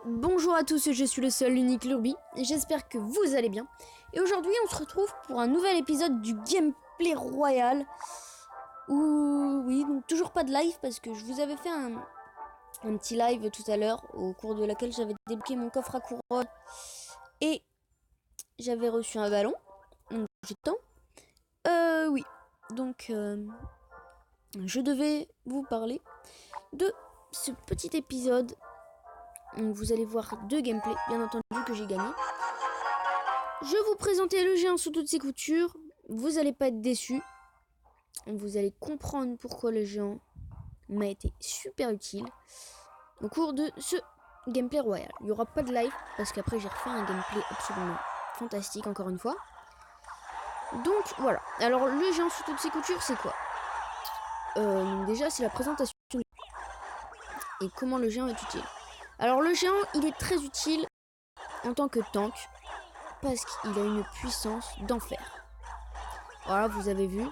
Bonjour à tous, je suis le seul, l'unique Lurby, et j'espère que vous allez bien. Et aujourd'hui, on se retrouve pour un nouvel épisode du Gameplay Royal. Oui, donc toujours pas de live parce que je vous avais fait un petit live tout à l'heure, au cours de laquelle j'avais débloqué mon coffre à couronne et j'avais reçu un ballon. Donc j'ai le temps. Oui, donc je devais vous parler de ce petit épisode. Donc vous allez voir deux gameplays, bien entendu, que j'ai gagné. Je vais vous présenter le géant sous toutes ses coutures. Vous allez pas être déçus. Vous allez comprendre pourquoi le géant m'a été super utile au cours de ce gameplay royal. Il n'y aura pas de live parce qu'après j'ai refait un gameplay absolument fantastique encore une fois. Donc voilà. Alors le géant sous toutes ses coutures, c'est quoi? Donc déjà c'est la présentation et comment le géant est utile. Alors le géant, il est très utile en tant que tank parce qu'il a une puissance d'enfer. Voilà, vous avez vu.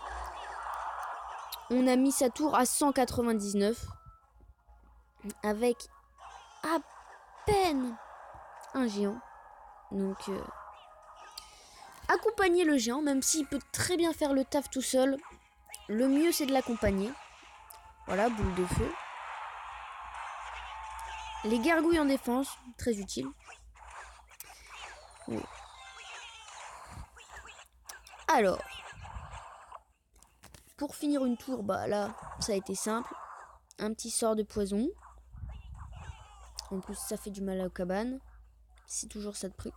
On a mis sa tour à 199 avec à peine un géant. Donc accompagner le géant, même s'il peut très bien faire le taf tout seul, le mieux c'est de l'accompagner. Voilà, boule de feu. Les gargouilles en défense, très utile. Oui. Alors, pour finir une tour, bah là, ça a été simple. Un petit sort de poison. En plus, ça fait du mal aux cabanes. C'est toujours ça de prix.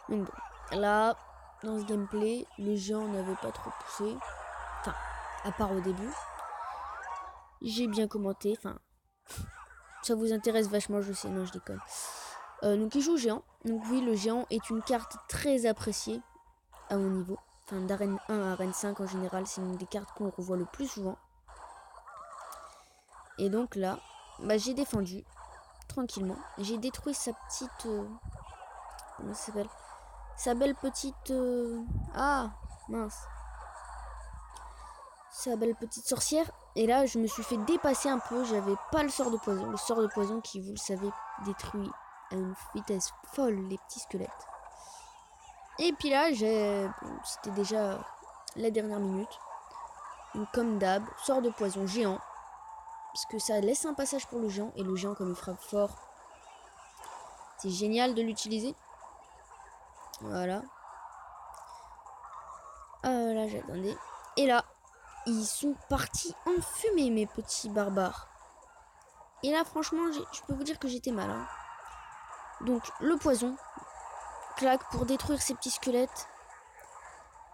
Donc bon, là, dans ce gameplay, le géant n'avait pas trop poussé. Enfin, à part au début. J'ai bien commenté, enfin, ça vous intéresse vachement, je sais, non, je déconne. Donc il joue géant. Donc oui, le géant est une carte très appréciée à mon niveau. Enfin, d'arène 1 à arène 5 en général, c'est une des cartes qu'on revoit le plus souvent. Et donc là, bah, j'ai défendu tranquillement. J'ai détruit sa petite... comment ça s'appelle? Sa belle petite... Ah, mince. Sa belle petite sorcière. Et là, je me suis fait dépasser un peu. J'avais pas le sort de poison. Le sort de poison qui, vous le savez, détruit à une vitesse folle les petits squelettes. Et puis là, c'était déjà la dernière minute. Donc comme d'hab, sort de poison géant. Parce que ça laisse un passage pour le géant. Et le géant, comme il frappe fort, c'est génial de l'utiliser. Voilà. Là, j'attendais. Et là, ils sont partis en fumée, mes petits barbares. Et là, franchement, je peux vous dire que j'étais mal. Hein. Donc, le poison, claque pour détruire ces petits squelettes.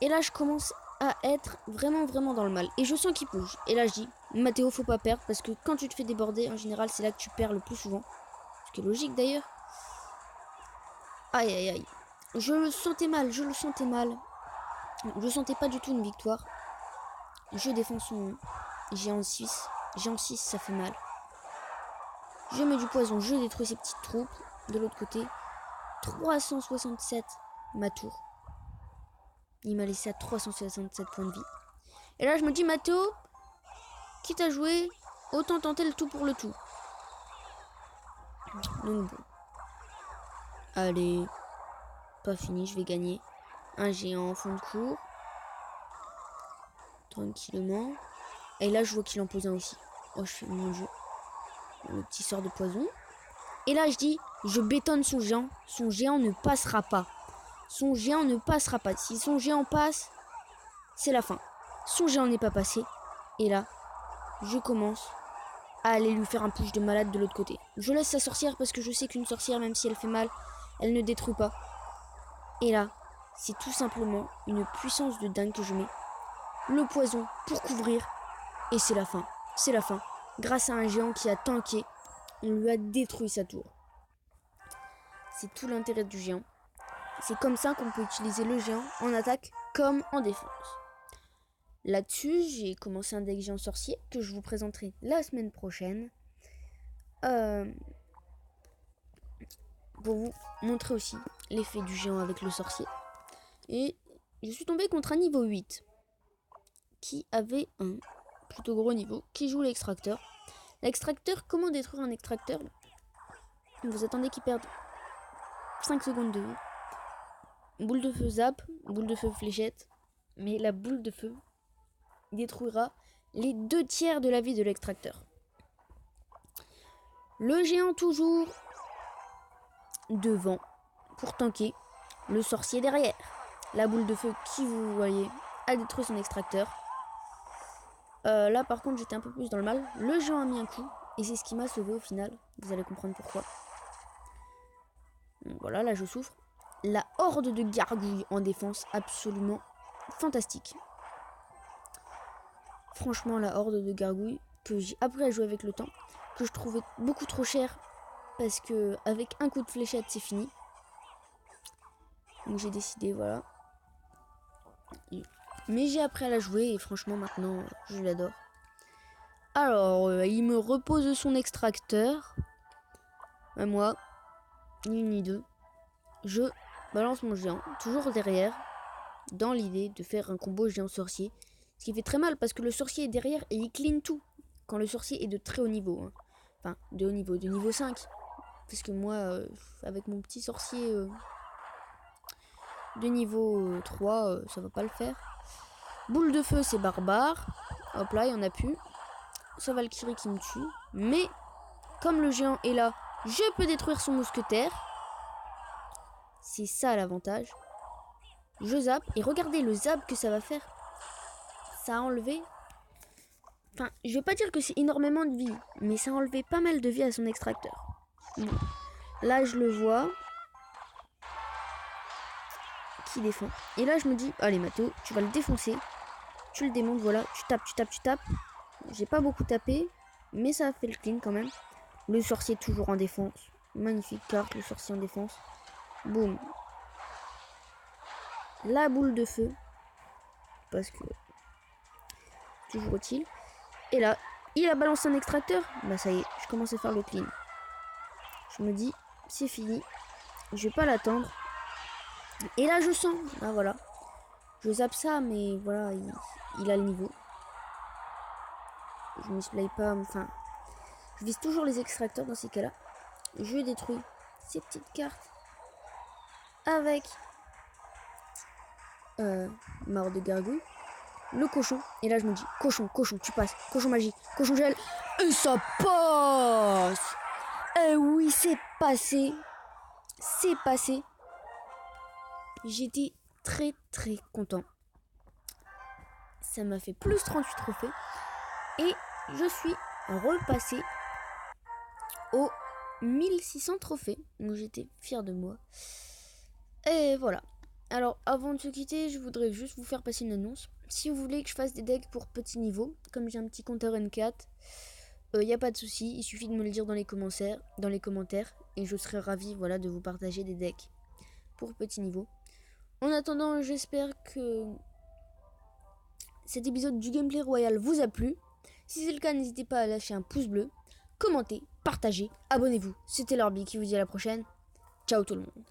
Et là, je commence à être vraiment dans le mal. Et je sens qu'il bouge. Et là, je dis, Mathéo, faut pas perdre. Parce que quand tu te fais déborder, en général, c'est là que tu perds le plus souvent. Ce qui est logique d'ailleurs. Aïe, aïe, aïe. Je le sentais mal. Je sentais pas du tout une victoire. Je défends son géant 6. Géant 6, ça fait mal. Je mets du poison. Je détruis ces petites troupes. De l'autre côté, 367 ma tour. Il m'a laissé à 367 points de vie. Et là, je me dis, Mathéo, quitte à jouer, autant tenter le tout pour le tout. Donc bon. Allez, pas fini, je vais gagner. Un géant en fond de cours. Tranquillement. Et là, je vois qu'il en pose un aussi. Oh, je fais mon jeu. Le petit sort de poison. Et là, je dis, je bétonne son géant. Son géant ne passera pas. Son géant ne passera pas. Si son géant passe, c'est la fin. Son géant n'est pas passé. Et là, je commence à aller lui faire un push de malade de l'autre côté. Je laisse sa sorcière parce que je sais qu'une sorcière, même si elle fait mal, elle ne détruit pas. Et là, c'est tout simplement une puissance de dingue que je mets. Le poison pour couvrir. Et c'est la fin. C'est la fin. Grâce à un géant qui a tanké, on lui a détruit sa tour. C'est tout l'intérêt du géant. C'est comme ça qu'on peut utiliser le géant en attaque comme en défense. Là-dessus, j'ai commencé un deck géant sorcier que je vous présenterai la semaine prochaine. Pour vous montrer aussi l'effet du géant avec le sorcier. Et je suis tombée contre un niveau 8 qui avait un plutôt gros niveau, qui joue l'extracteur. L'extracteur, comment détruire un extracteur? Vous attendez qu'il perde 5 secondes de vie. Boule de feu zap, boule de feu fléchette. Mais la boule de feu détruira les 2/3 de la vie de l'extracteur. Le géant toujours devant pour tanker. Le sorcier derrière. La boule de feu qui, vous voyez, a détruit son extracteur. Là par contre j'étais un peu plus dans le mal. Le géant a mis un coup et c'est ce qui m'a sauvé au final. Vous allez comprendre pourquoi. Donc voilà, là je souffre. La horde de gargouilles en défense, absolument fantastique. Franchement la horde de gargouilles que j'ai appris à jouer avec le temps, que je trouvais beaucoup trop cher parce que avec un coup de fléchette c'est fini. Donc j'ai décidé, voilà. Mais j'ai appris à la jouer et franchement maintenant je l'adore. Alors il me repose son extracteur. À moi, ni une ni deux. Je balance mon géant, toujours derrière, dans l'idée de faire un combo géant sorcier. Ce qui fait très mal parce que le sorcier est derrière et il clean tout. Quand le sorcier est de très haut niveau. Hein. Enfin, de haut niveau, de niveau 5. Parce que moi, avec mon petit sorcier de niveau 3, ça va pas le faire. Boule de feu, c'est barbare. Hop là, il y en a plus. Ça Valkyrie qui me tue. Mais, comme le géant est là, je peux détruire son mousquetaire. C'est ça l'avantage. Je zappe. Et regardez le zap que ça va faire. Ça a enlevé... Enfin, je vais pas dire que c'est énormément de vie. Mais ça a enlevé pas mal de vie à son extracteur. Bon. Là, je le vois. Qui défend. Et là, je me dis, allez Mathéo, tu vas le défoncer. Tu le démontes, voilà. Tu tapes, tu tapes, tu tapes. J'ai pas beaucoup tapé. Mais ça a fait le clean quand même. Le sorcier toujours en défense. Magnifique carte, le sorcier en défense. Boum. La boule de feu. Parce que... toujours utile. Et là, il a balancé un extracteur. Bah ça y est, je commence à faire le clean. Je me dis, c'est fini. Je vais pas l'attendre. Et là, je sens. Ah voilà. Je zappe ça, mais voilà, il a le niveau. Je ne misplay pas. Enfin, je vise toujours les extracteurs dans ces cas-là. Je détruis ces petites cartes. Avec mort de gargouille. Le cochon. Et là, je me dis, cochon, cochon, tu passes. Cochon magique, cochon gel. Et ça passe. Eh oui, c'est passé. C'est passé. J'étais très très content. Ça m'a fait plus 38 trophées. Et je suis repassé aux 1600 trophées. Donc j'étais fière de moi. Et voilà. Alors avant de se quitter, je voudrais juste vous faire passer une annonce. Si vous voulez que je fasse des decks pour petit niveau, comme j'ai un petit compteur N4, y a pas de souci, il suffit de me le dire dans les commentaires et je serai ravi, voilà, de vous partager des decks pour petit niveau. En attendant, j'espère que cet épisode du Gameplay Royal vous a plu. Si c'est le cas, n'hésitez pas à lâcher un pouce bleu, commenter, partager, abonnez-vous. C'était Lorbi qui vous dit à la prochaine. Ciao tout le monde.